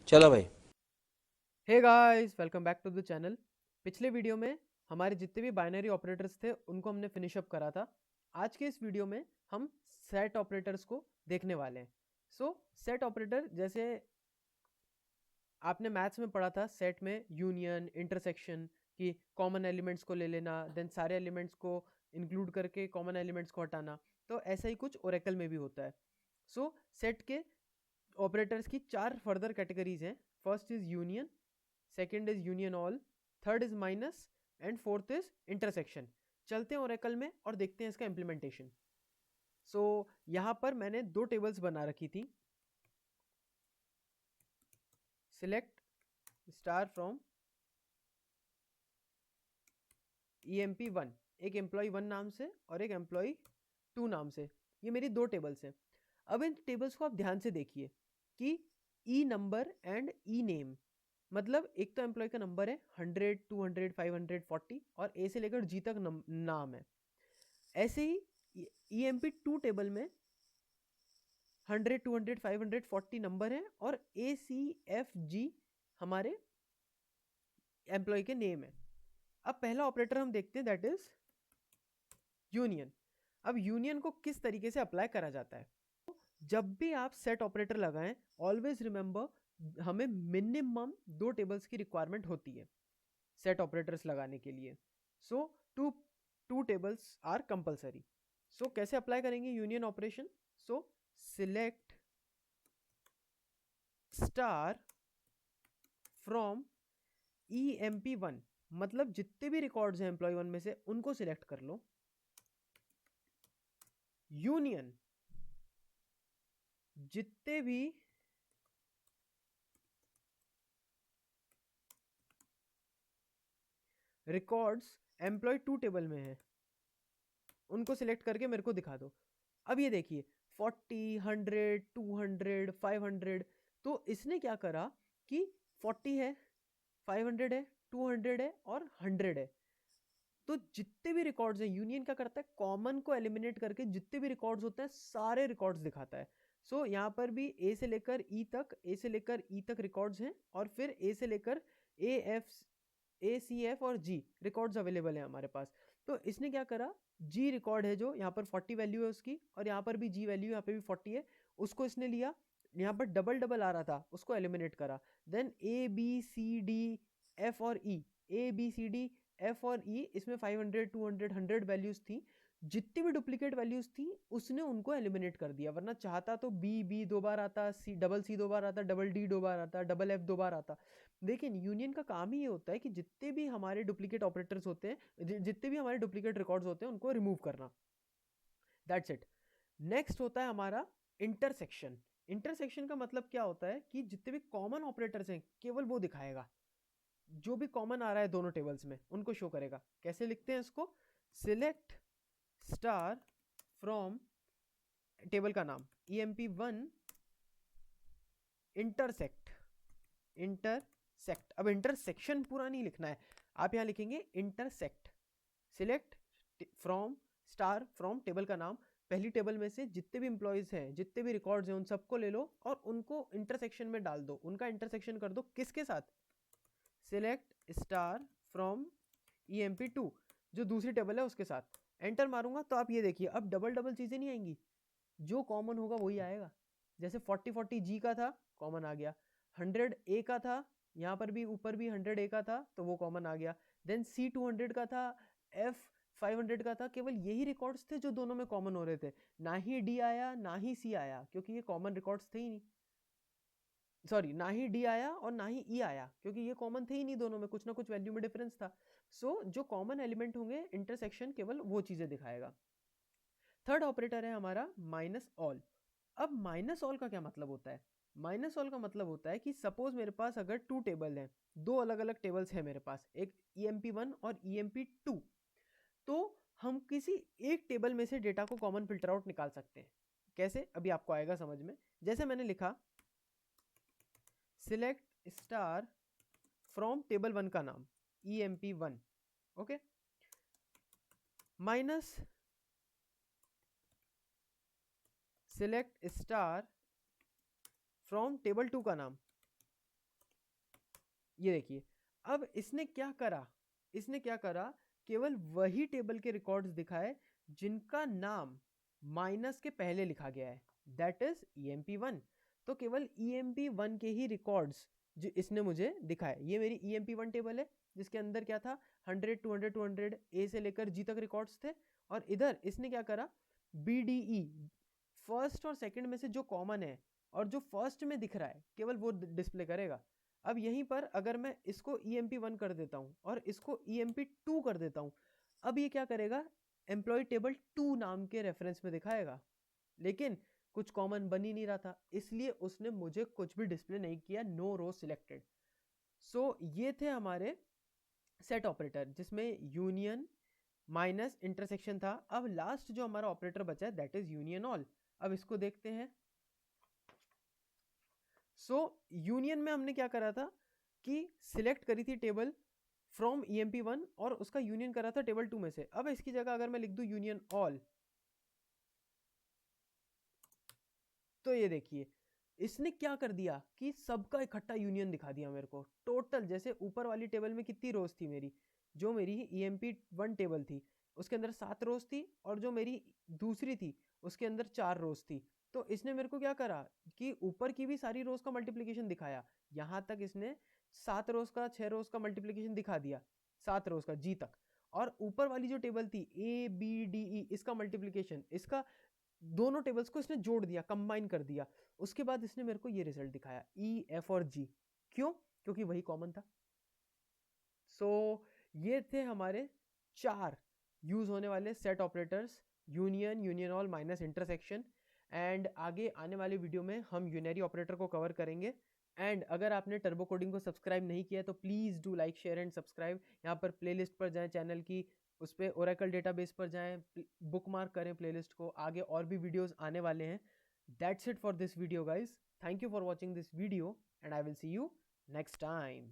चलो भाई। Hey guys, welcome back to the channel. पिछले वीडियो में हमारे जितने भी बाइनरी ऑपरेटर्स थे उनको हमने फिनिश अप करा था। आज के इस वीडियो में हम सेट ऑपरेटर्स को देखने वाले हैं। सेट ऑपरेटर जैसे आपने मैथ्स में पढ़ा था, सेट में यूनियन, इंटरसेक्शन की कॉमन एलिमेंट्स को ले लेना, देन सारे एलिमेंट्स को इंक्लूड करके कॉमन एलिमेंट्स को हटाना। तो ऐसा ही कुछ ओरेकल में भी होता है। सेट के ऑपरेटर्स की चार फर्दर कैटेगरीज हैं। First is union, second is union all, third is minus and fourth is intersection. चलते हैं ओरेकल में और देखते हैं इसका इम्प्लीमेंटेशन। यहाँ पर मैंने दो टेबल्स बना रखी थी। सिलेक्ट स्टार फ्रॉम EMP1, एक एम्प्लॉय 1 नाम से और एक एम्प्लॉय 2 नाम से। ये मेरी दो टेबल्स हैं। अब इन टेबल्स को आप ध्यान से देखिए कि ई नंबर एंड ई नेम, मतलब एक तो एम्प्लॉय का नंबर है 100, 200, 500, 40 और ए से लेकर जी तक नाम है। ऐसे ही EMP2 टेबल में 100, 200, 500, 40 नंबर है और ACFG हमारे एम्प्लॉय के नेम है। अब पहला ऑपरेटर हम देखते हैं, दैट इज यूनियन। अब यूनियन को किस तरीके से अप्लाई करा जाता है? जब भी आप सेट ऑपरेटर लगाएं, ऑलवेज रिमेंबर हमें मिनिमम दो टेबल्स की रिक्वायरमेंट होती है सेट ऑपरेटर्स लगाने के लिए। So two two tables are compulsory. कैसे अप्लाई करेंगे union operation? Select star from EMP1, मतलब जितने भी रिकॉर्ड्स हैं एम्प्लॉय 1 में से उनको सिलेक्ट कर लो। यूनियन जितने भी रिकॉर्ड्स एम्प्लॉय 2 टेबल में है उनको सिलेक्ट करके मेरे को दिखा दो। अब ये देखिए 40, 100, 200, 500। तो इसने क्या करा कि 40 है, 500 है, 200 है और 100 है। तो जितने भी रिकॉर्ड्स हैं, यूनियन क्या करता है, कॉमन को एलिमिनेट करके जितने भी रिकॉर्ड्स होते हैं सारे रिकॉर्ड्स दिखाता है। यहाँ पर भी ए से लेकर ई तक रिकॉर्ड्स हैं और फिर ए से लेकर ACF और G रिकॉर्ड्स अवेलेबल है हमारे पास। तो इसने क्या करा, G रिकॉर्ड है जो यहाँ पर 40 वैल्यू है उसकी, और यहाँ पर भी G वैल्यू यहाँ पे भी 40 है, उसको इसने लिया। यहाँ पर डबल डबल आ रहा था, उसको एलिमिनेट करा। Then A B C D F और E इसमें 500, 200, 100 वैल्यूज थी। जितनी भी डुप्लीकेट वैल्यूज थी उसने उनको एलिमिनेट कर दिया, वरना चाहता तो बी दो बार आता, C दो बार आता, D दो बार आता, F दो बार आता। लेकिन यूनियन का काम ही ये होता है कि जितने भी हमारे डुप्लीकेट ऑपरेटर्स होते हैं, जितने भी हमारे डुप्लीकेट रिकॉर्ड्स होते हैं उनको रिमूव करना। That's it. नेक्स्ट होता है हमारा इंटरसेक्शन। इंटरसेक्शन का मतलब क्या होता है कि जितने भी कॉमन ऑपरेटर्स हैं केवल वो दिखाएगा। जो भी कॉमन आ रहा है दोनों टेबल्स में उनको शो करेगा। कैसे लिखते हैं इसको? सिलेक्ट स्टार फ्रॉम टेबल का नाम EMP1 इंटरसेक्ट। इंटरसेक्ट, अब इंटरसेक्शन पूरा नहीं लिखना है, आप यहां लिखेंगे intersect. Select from star from table का नाम, पहली टेबल में से जितने भी इंप्लॉइज हैं, जितने भी रिकॉर्ड्स हैं, उन सबको ले लो और उनको इंटरसेक्शन में डाल दो, उनका इंटरसेक्शन कर दो। किसके साथ? सिलेक्ट स्टार फ्रॉम EMP2, जो दूसरी टेबल है उसके साथ। एंटर मारूंगा तो आप ये देखिए अब डबल डबल चीजें नहीं आएंगी, जो कॉमन होगा वही आएगा। जैसे 40 G का था, कॉमन आ गया। 100 A का था, यहाँ पर भी ऊपर भी 100 A का था तो वो कॉमन आ गया। देन C 200 का था, F 500 का था। केवल यही रिकॉर्ड्स थे जो दोनों में कॉमन हो रहे थे। ना ही D आया ना ही C आया, क्योंकि ये कॉमन रिकॉर्ड्स थे ही नहीं। सॉरी, ना ही D आया और ना ही E आया, क्योंकि ये कॉमन थे ही नहीं, दोनों में कुछ ना कुछ वैल्यू में डिफरेंस था। जो कॉमन एलिमेंट होंगे इंटरसेक्शन केवल वो चीजें दिखाएगा। थर्ड ऑपरेटर है हमारा माइनस ऑल। अब माइनस ऑल का क्या मतलब होता है? माइनस ऑल का मतलब होता है कि सपोज मेरे पास अगर टू टेबल हैं, दो अलग अलग टेबल्स हैं मेरे पास, एक EMP1 और EMP2। तो हम किसी एक टेबल में से डेटा को कॉमन फिल्टर आउट निकाल सकते हैं। कैसे? अभी आपको आएगा समझ में। जैसे मैंने लिखा सिलेक्ट स्टार फ्रॉम टेबल 1 का नाम EMP1, okay, minus select star from table 2 का नाम ये देखिए, अब इसने क्या करा, केवल वही टेबल के रिकॉर्ड्स दिखाए जिनका नाम माइनस के पहले लिखा गया है, दैट इज EMP1। तो केवल EMP1 के ही रिकॉर्ड्स जो इसने मुझे दिखाए। ये मेरी EMP1 टेबल है जिसके अंदर क्या था, 100 200 200 ए से लेकर जी तक रिकॉर्ड्स थे। और इधर इसने क्या करा, BDE फर्स्ट और सेकंड में से जो कॉमन है और जो फर्स्ट में दिख रहा है केवल वो डिस्प्ले करेगा। अब यहीं पर अगर मैं इसको EMP1 कर देता हूं और इसको EMP2 कर देता हूं, अब ये क्या करेगा, एम्प्लॉय टेबल 2 नाम के रेफरेंस में दिखाएगा, लेकिन कुछ कॉमन बन ही नहीं रहा था, इसलिए उसने मुझे कुछ भी डिस्प्ले नहीं किया, नो रो सिलेक्टेड। सो ये थे हमारे सेट ऑपरेटर जिसमें यूनियन माइनस इंटरसेक्शन था। अब लास्ट जो हमारा ऑपरेटर बचा है दैट इज यूनियन ऑल। अब इसको देखते हैं। सो यूनियन में हमने क्या करा था कि सिलेक्ट करी थी टेबल फ्रॉम EMP1 और उसका यूनियन करा था टेबल 2 में से। अब इसकी जगह अगर मैं लिख दूं यूनियन ऑल, तो ये देखिए इसने क्या कर दिया कि सबका इकट्ठा यूनियन दिखा दिया मेरे को। टोटल जैसे ऊपर वाली टेबल में कितनी रोज थी मेरी, जो मेरी EMP1 टेबल थी उसके अंदर 7 रोज थी, और जो मेरी दूसरी थी उसके अंदर 4 रोज थी। तो इसने मेरे को क्या करा कि ऊपर की भी सारी रोज का मल्टीप्लीकेशन दिखाया, यहां तक इसने 7 रोज का 6 रोज का मल्टीप्लीकेशन दिखा दिया, 7 रोज का जी तक। और ऊपर वाली जो टेबल थी ABDE इसका मल्टीप्लीकेशन, इसका दोनों टेबल्स को इसने जोड़ दिया, कंबाइन कर दिया। उसके बाद इसने मेरे को ये रिजल्ट दिखाया EF और G। क्यों? क्योंकि वही कॉमन था। सो ये थे हमारे 4 यूज होने वाले set operators, union, union all, minus, intersection. And आगे आने वाले वीडियो में हम यूनरी ऑपरेटर को कवर करेंगे। एंड अगर आपने टर्बो कोडिंग को सब्सक्राइब नहीं किया है तो please do like share and subscribe. यहाँ पर प्लेलिस्ट पर जाएं चैनल की, उस पर ओरेकल डेटाबेस पर जाएं, बुक मार्क करें प्लेलिस्ट को, आगे और भी वीडियोस आने वाले हैं। That's it for this video guys, thank you for watching this video and I will see you next time.